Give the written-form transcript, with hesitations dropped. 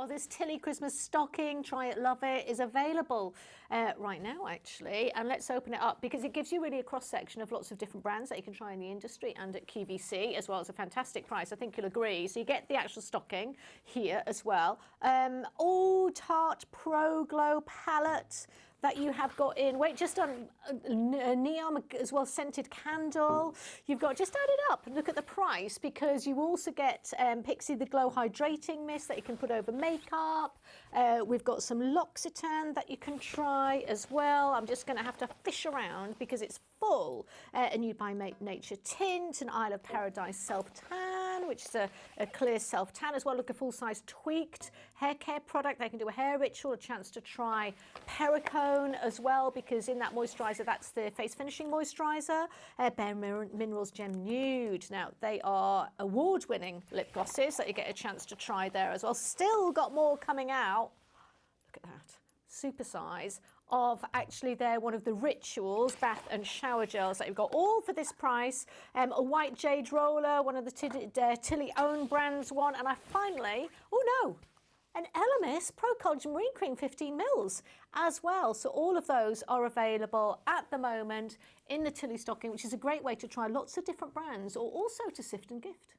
Oh, this Tili Christmas stocking, try it, love it, is available right now, actually. And let's open it up because it gives you really a cross-section of lots of different brands that you can try in the industry and at QVC, as well as a fantastic price. I think you'll agree. So you get the actual stocking here as well. All Tarte Pro Glow palette that you have got in. Wait, just on a neon as well, scented candle. You've got, just add it up and look at the price, because you also get Pixie the Glow Hydrating Mist that you can put over makeup. We've got some L'Occitane that you can try as well. I'm just going to have to fish around because it's full. And you buy Nature Tint, an Isle of Paradise Self Tan, which is a clear self tan as well. Look, a full size tweaked hair care product. They can do a hair ritual, a chance to try Pericone as well, because in that moisturiser, that's the face finishing moisturiser. Bare Minerals Gem Nude. Now, they are award-winning lip glosses that you get a chance to try there as well. Still got more coming out. Look at that. Super size of, actually they're one of the Rituals bath and shower gels that you've got, all for this price. A white jade roller, one of the Tili own brands one, and I finally, oh no, an Elemis Pro Collagen Marine Cream 15 mils as well. So all of those are available at the moment in the Tili stocking, which is a great way to try lots of different brands, or also to sift and gift.